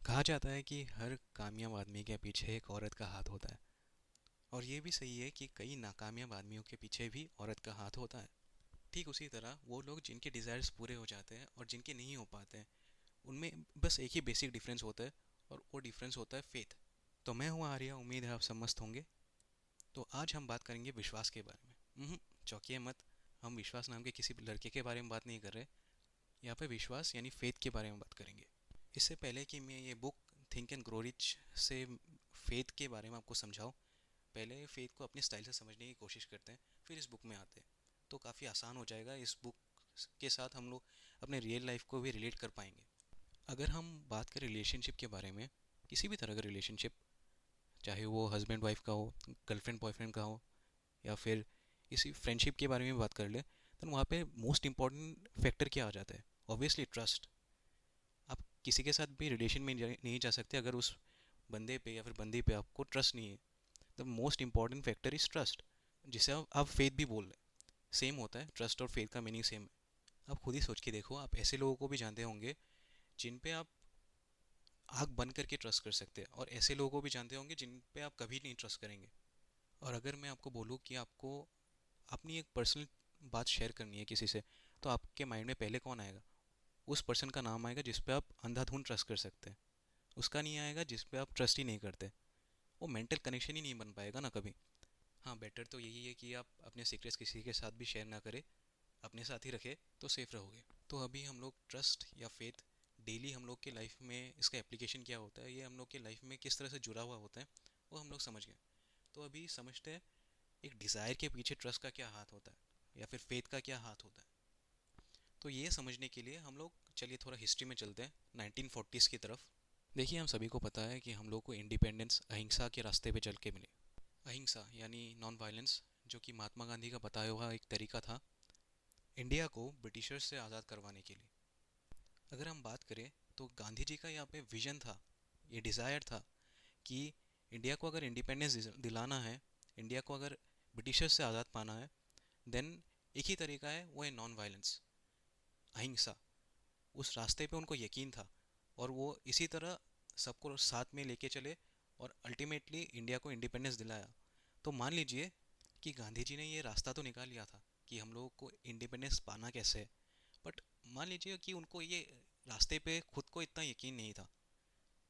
कहा जाता है कि हर कामयाब आदमी के पीछे एक औरत का हाथ होता है। और ये भी सही है कि कई नाकामयाब आदमियों के पीछे भी औरत का हाथ होता है। ठीक उसी तरह वो लोग जिनके डिज़ायर्स पूरे हो जाते हैं और जिनके नहीं हो पाते हैं, उनमें बस एक ही बेसिक डिफरेंस होता है, और वो डिफरेंस होता है फेथ। तो मैं हूँ आर्या, उम्मीद है आप सब मस्त होंगे। तो आज हम बात करेंगे विश्वास के बारे में। चौंकिए मत, हम विश्वास नाम के किसी लड़के के बारे में बात नहीं कर रहे। यहाँ पे विश्वास यानी फेथ के बारे में बात करेंगे। इससे पहले कि मैं ये book think and grow rich से फेथ के बारे में आपको समझाऊं, पहले फेथ को अपने स्टाइल से समझने की कोशिश करते हैं, फिर इस बुक में आते हैं। तो काफ़ी आसान हो जाएगा। इस बुक के साथ हम लोग अपने रियल लाइफ को भी रिलेट कर पाएंगे। अगर हम बात करें रिलेशनशिप के बारे में, किसी भी तरह का रिलेशनशिप, चाहे वो हस्बैंड वाइफ का हो, गर्लफ्रेंड बॉयफ्रेंड का हो, या फिर किसी फ्रेंडशिप के बारे में बात कर ले, तो वहाँ पे मोस्ट इंपॉर्टेंट फैक्टर क्या आ जाता है? Obviously trust. आप किसी के साथ भी रिलेशन में नहीं जा सकते अगर उस बंदे पे या फिर बंदी पे आपको ट्रस्ट नहीं है। The most important factor is trust, जिसे आप फेथ भी बोल रहे हैं। सेम होता है, ट्रस्ट और फेथ का मीनिंग सेम है। आप खुद ही सोच के देखो, आप ऐसे लोगों को भी जानते होंगे जिन पे आप आँख बंद करके ट्रस्ट कर सकते हैं, और ऐसे लोगों को भी जानते होंगे जिन पे आप कभी नहीं ट्रस्ट करेंगे। और अगर मैं आपको बोलूँ कि आपको अपनी एक पर्सनल बात शेयर करनी है किसी से, तो आपके माइंड में पहले कौन आएगा? उस पर्सन का नाम आएगा जिस पे आप अंधाधुंध ट्रस्ट कर सकते हैं। उसका नहीं आएगा जिस पे आप ट्रस्ट ही नहीं करते। वो मेंटल कनेक्शन ही नहीं बन पाएगा ना कभी। हाँ, बेटर तो यही है कि आप अपने सीक्रेट्स किसी के साथ भी शेयर ना करें, अपने साथ ही रखें, तो सेफ रहोगे। तो अभी हम लोग ट्रस्ट या फेथ डेली हम लोग के लाइफ में इसका एप्लीकेशन क्या होता है, ये हम लोग के लाइफ में किस तरह से जुड़ा हुआ होता है, वो हम लोग समझ गए। तो अभी समझते हैं एक डिज़ायर के पीछे ट्रस्ट का क्या हाथ होता है, या फिर फेथ का क्या हाथ होता है। तो ये समझने के लिए हम लोग चलिए थोड़ा हिस्ट्री में चलते हैं, 1940s की तरफ। देखिए, हम सभी को पता है कि हम लोग को इंडिपेंडेंस अहिंसा के रास्ते पे चल के मिले। अहिंसा यानी नॉन वायलेंस, जो कि महात्मा गांधी का बताया हुआ एक तरीका था इंडिया को ब्रिटिशर्स से आज़ाद करवाने के लिए। अगर हम बात करें तो गांधी जी का यहाँ पे विजन था, ये डिज़ायर था कि इंडिया को अगर इंडिपेंडेंस दिलाना है, इंडिया को अगर ब्रिटिशर्स से आज़ाद पाना है, देन एक ही तरीका है, वो है नॉन वायलेंस, अहिंसा। उस रास्ते पे उनको यकीन था, और वो इसी तरह सबको साथ में लेके चले, और अल्टीमेटली इंडिया को इंडिपेंडेंस दिलाया। तो मान लीजिए कि गांधी जी ने ये रास्ता तो निकाल लिया था कि हम लोगों को इंडिपेंडेंस पाना कैसे है, बट मान लीजिए कि उनको ये रास्ते पे खुद को इतना यकीन नहीं था।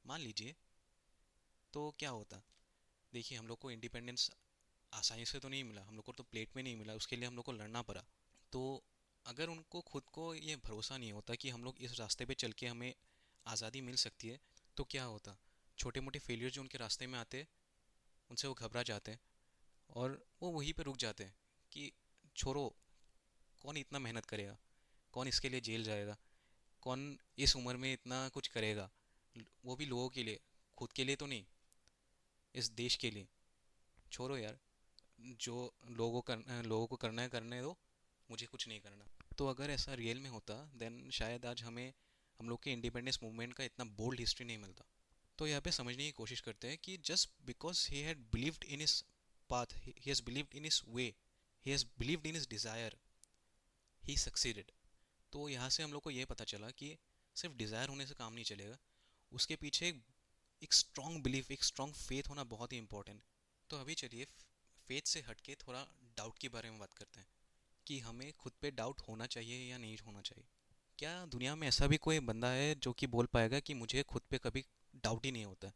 मान लीजिए, तो क्या होता? देखिए, हम लोग को इंडिपेंडेंस आसानी से तो नहीं मिला, हम लोग को तो प्लेट में नहीं मिला, उसके लिए हम लोग को लड़ना पड़ा। तो अगर उनको खुद को ये भरोसा नहीं होता कि हम लोग इस रास्ते पे चल के हमें आज़ादी मिल सकती है, तो क्या होता? छोटे मोटे फेलियर जो उनके रास्ते में आते, उनसे वो घबरा जाते हैं, और वो वहीं पे रुक जाते हैं कि छोड़ो, कौन इतना मेहनत करेगा, कौन इसके लिए जेल जाएगा, कौन इस उम्र में इतना कुछ करेगा, वो भी लोगों के लिए, खुद के लिए तो नहीं, इस देश के लिए। छोड़ो यार, जो लोगों को करना है करने दो, मुझे कुछ नहीं करना। तो अगर ऐसा रियल में होता, देन शायद आज हमें हम लोग के इंडिपेंडेंस मूवमेंट का इतना बोल्ड हिस्ट्री नहीं मिलता। तो यहाँ पे समझने की कोशिश करते हैं कि just because he had believed in his path, he has believed in his way, he has believed in his desire, he succeeded. तो यहाँ से हम लोग को ये पता चला कि सिर्फ डिज़ायर होने से काम नहीं चलेगा, उसके पीछे एक स्ट्रॉन्ग बिलीफ, एक स्ट्रॉन्ग फेथ होना बहुत ही इंपॉर्टेंट। तो अभी चलिए फेथ से हटके थोड़ा डाउट के बारे में बात करते हैं कि हमें खुद पे डाउट होना चाहिए या नहीं होना चाहिए। क्या दुनिया में ऐसा भी कोई बंदा है जो कि बोल पाएगा कि मुझे खुद पे कभी डाउट ही नहीं होता?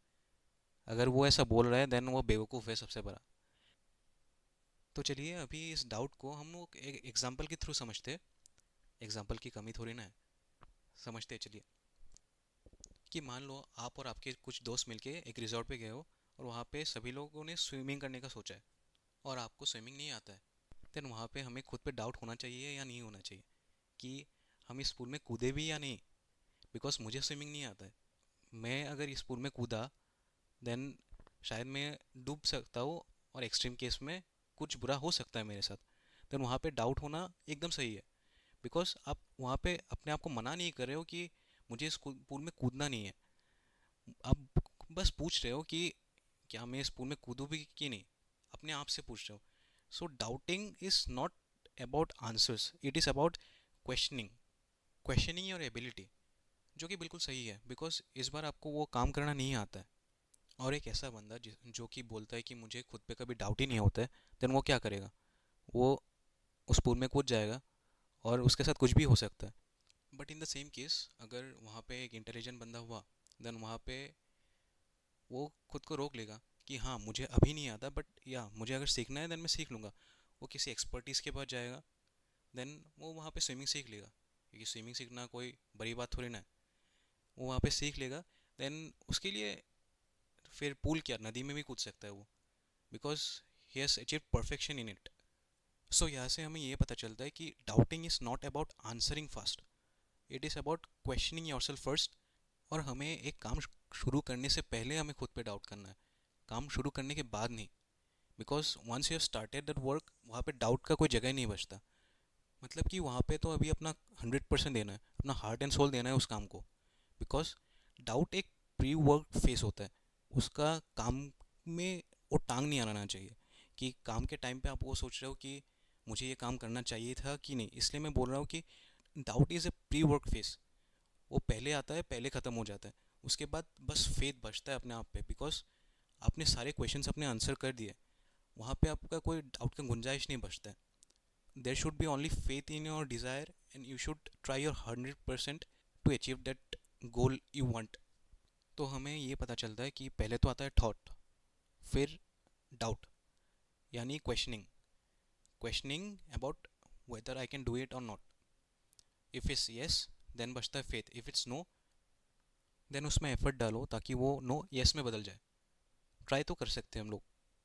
अगर वो ऐसा बोल रहा है, देन वो बेवकूफ़ है सबसे बड़ा। तो चलिए अभी इस डाउट को हम लोग एक एग्जाम्पल के थ्रू समझते हैं। एग्जाम्पल की कमी थोड़ी ना है, समझते हैं चलिए। कि मान लो आप और आपके कुछ दोस्त मिलके एक रिजॉर्ट पे गए हो, और वहाँ पे सभी लोगों ने स्विमिंग करने का सोचा है, और आपको स्विमिंग नहीं आता है। देन वहाँ पे हमें खुद पे डाउट होना चाहिए या नहीं होना चाहिए कि हम इस पूल में कूदे भी या नहीं? बिकॉज मुझे स्विमिंग नहीं आता है, मैं अगर इस पूल में कूदा, देन शायद मैं डूब सकता हूँ, और एक्सट्रीम केस में कुछ बुरा हो सकता है मेरे साथ। देन वहाँ पे डाउट होना एकदम सही है, बिकॉज आप वहाँ पे अपने आप को मना नहीं कर रहे हो कि मुझे इस पूल में कूदना नहीं है। आप बस पूछ रहे हो कि क्या मैं इस पूल में कूदूँ भी कि नहीं, अपने आप से पूछ रहे हो। So doubting is not about answers, it is about questioning, questioning your ability. जो कि बिल्कुल सही है, बिकॉज इस बार आपको वो काम करना नहीं आता है। और एक ऐसा बंदा जो कि बोलता है कि मुझे खुद पे कभी डाउट ही नहीं होता है, देन वो क्या करेगा? वो उस पूल में कूद जाएगा और उसके साथ कुछ भी हो सकता है। But in the same case, अगर वहाँ पे एक इंटेलिजेंट बंदा हुआ, देन वहाँ पे वो खुद को रोक लेगा कि हाँ मुझे अभी नहीं आता, बट या मुझे अगर सीखना है देन मैं सीख लूँगा। वो किसी एक्सपर्टीज़ के पास जाएगा, देन वो वहाँ पे स्विमिंग सीख लेगा, क्योंकि स्विमिंग सीखना कोई बड़ी बात थोड़ी ना है। वो वहाँ पे सीख लेगा, देन उसके लिए फिर पूल क्या, नदी में भी कूद सकता है वो, because he has achieve perfection in it. So यहाँ से हमें ये पता चलता है कि doubting is not about answering fast, it is about questioning your self first. और हमें एक काम शुरू करने से पहले हमें खुद पे डाउट करना है, काम शुरू करने के बाद नहीं। Because once you have started that work, वहाँ पे डाउट का कोई जगह ही नहीं बचता। मतलब कि वहाँ पे तो अभी अपना 100% देना है, अपना हार्ट एंड सोल देना है उस काम को। बिकॉज डाउट एक प्री वर्क फेस होता है, उसका काम में वो टांग नहीं आना चाहिए। कि काम के टाइम पे आप वो सोच रहे हो कि मुझे ये काम करना चाहिए था कि नहीं, इसलिए मैं बोल रहा हूँ कि doubt is a pre work face. वो पहले आता है, पहले ख़त्म हो जाता है। उसके बाद बस फेथ बचता है अपने आप पे, बिकॉज आपने सारे क्वेश्चंस अपने आंसर कर दिए। वहाँ पे आपका कोई डाउट का गुंजाइश नहीं बचता है। There should be only faith in your desire and you should try your 100% to achieve that goal you want. तो हमें ये पता चलता है कि पहले तो आता है थॉट, फिर डाउट यानी questioning, questioning about whether I can do it और नॉट। इफ़ इट्स येस, देन बचता है faith. If it's no, then उसमें एफर्ट डालो ताकि वो नो येस में बदल जाए। ट्राई तो कर सकते हैं हम लोग।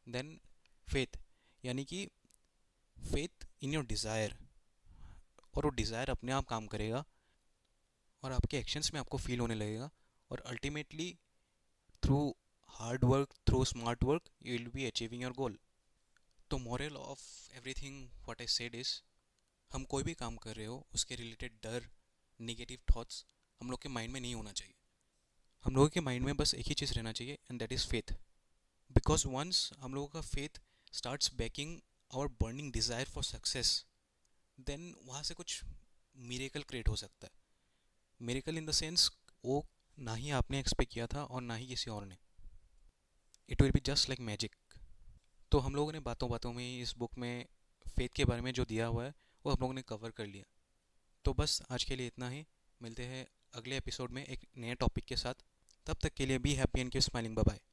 देन फेथ, यानी कि फेथ इन योर डिज़ायर, और वो डिज़ायर अपने आप काम करेगा और आपके एक्शंस में आपको फील होने लगेगा। और ultimately through hard work, through smart work, you will be achieving your goal. तो moral of everything what I said is, हम कोई भी काम कर रहे हो उसके रिलेटेड डर, निगेटिव थॉट्स हम लोग के माइंड में नहीं होना चाहिए। हम लोगों के माइंड में बस एक ही चीज़ रहना चाहिए, and that is faith. Because once हम लोगों का faith starts backing our burning desire for success, then वहाँ से कुछ मिरेकल क्रिएट हो सकता है। मिरेकल इन द सेंस, वो ना ही आपने एक्सपेक्ट किया था और ना ही किसी और ने। It will be just like magic. तो हम लोगों ने बातों बातों में इस बुक में फेथ के बारे में जो दिया हुआ है वो हम लोगों ने कवर कर लिया। तो बस आज के लिए इतना ही। मिलते हैं अगले एपिसोड में एक नए टॉपिक के साथ। तब तक के लिए be happy and keep smiling. Bye bye.